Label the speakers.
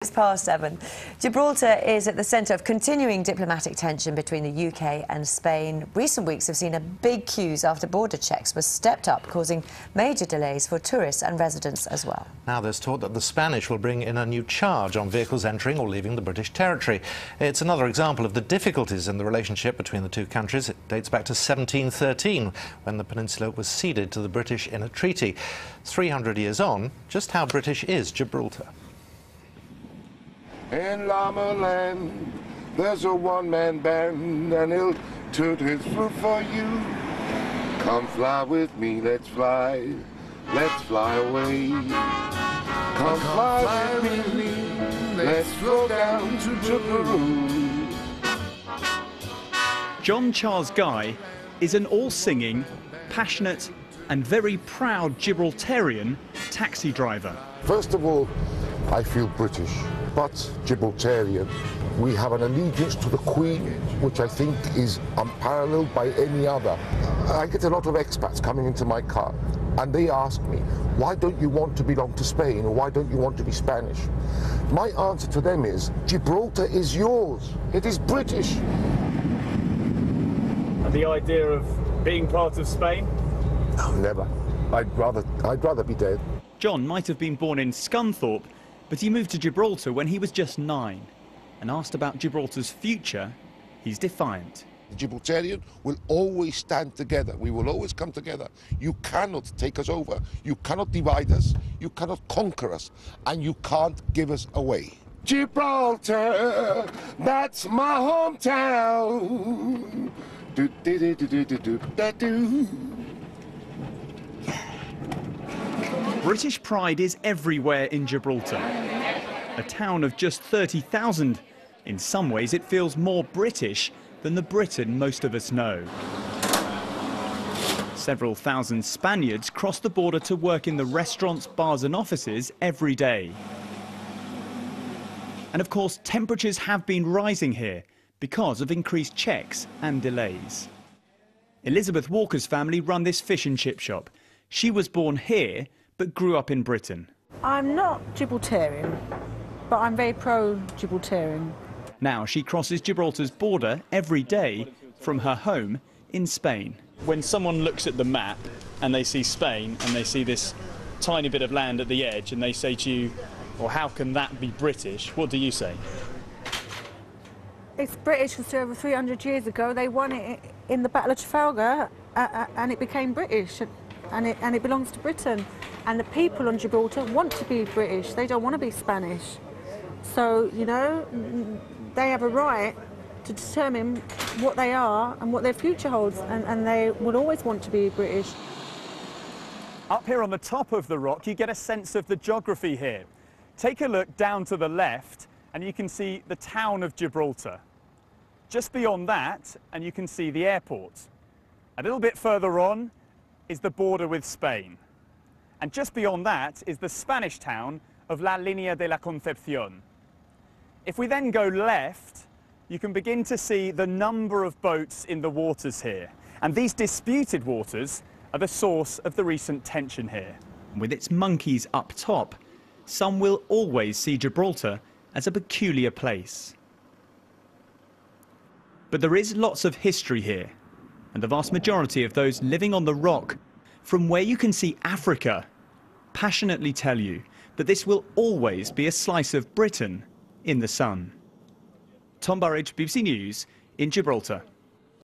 Speaker 1: It's past 7. Gibraltar is at the centre of continuing diplomatic tension between the UK and Spain. Recent weeks have seen a big queues after border checks were stepped up, causing major delays for tourists and residents as well.
Speaker 2: Now there's talk that the Spanish will bring in a new charge on vehicles entering or leaving the British territory. It's another example of the difficulties in the relationship between the two countries. It dates back to 1713, when the peninsula was ceded to the British in a treaty. 300 years on, just how British is Gibraltar?
Speaker 3: In Llama Land, there's a one-man band, and he'll toot his flute for you. Come fly with me, let's fly away. Come fly with me, let's flow down to Peru.
Speaker 4: John Charles Guy is an all-singing, passionate and very proud Gibraltarian taxi driver.
Speaker 3: First of all, I feel British, but Gibraltarian. We have an allegiance to the Queen, which I think is unparalleled by any other. I get a lot of expats coming into my car, and they ask me, why don't you want to belong to Spain, or why don't you want to be Spanish? My answer to them is, Gibraltar is yours. It is British.
Speaker 4: And the idea of being part of Spain?
Speaker 3: No, never. I'd rather be dead.
Speaker 4: John might have been born in Scunthorpe, but he moved to Gibraltar when he was just 9. And asked about Gibraltar's future, he's defiant.
Speaker 3: The Gibraltarian will always stand together. We will always come together. You cannot take us over. You cannot divide us. You cannot conquer us. And you can't give us away. Gibraltar, that's my hometown.
Speaker 4: British pride is everywhere in Gibraltar. A town of just 30,000. In some ways, it feels more British than the Britain most of us know. Several thousand Spaniards cross the border to work in the restaurants, bars and offices every day. And of course, temperatures have been rising here because of increased checks and delays. Elizabeth Walker's family run this fish and chip shop. She was born here, but grew up in Britain.
Speaker 5: I'm not Gibraltarian, but I'm very pro-Gibraltarian.
Speaker 4: Now she crosses Gibraltar's border every day from her home in Spain. When someone looks at the map and they see Spain and they see this tiny bit of land at the edge and they say to you, well, how can that be British? What do you say?
Speaker 5: It's British because over 300 years ago they won it in the Battle of Trafalgar and it became British. And it belongs to Britain. And the people on Gibraltar want to be British. They don't want to be Spanish. So, you know, they have a right to determine what they are and what their future holds. And they will always want to be British.
Speaker 4: Up here on the top of the rock, you get a sense of the geography here. Take a look down to the left, and you can see the town of Gibraltar. Just beyond that, and you can see the airport. A little bit further on is the border with Spain. And just beyond that is the Spanish town of La Línea de la Concepción. If we then go left, you can begin to see the number of boats in the waters here. And these disputed waters are the source of the recent tension here. With its monkeys up top, some will always see Gibraltar as a peculiar place. But there is lots of history here. And the vast majority of those living on the rock, from where you can see Africa, passionately tell you that this will always be a slice of Britain in the sun. Tom Burridge, BBC News, in Gibraltar.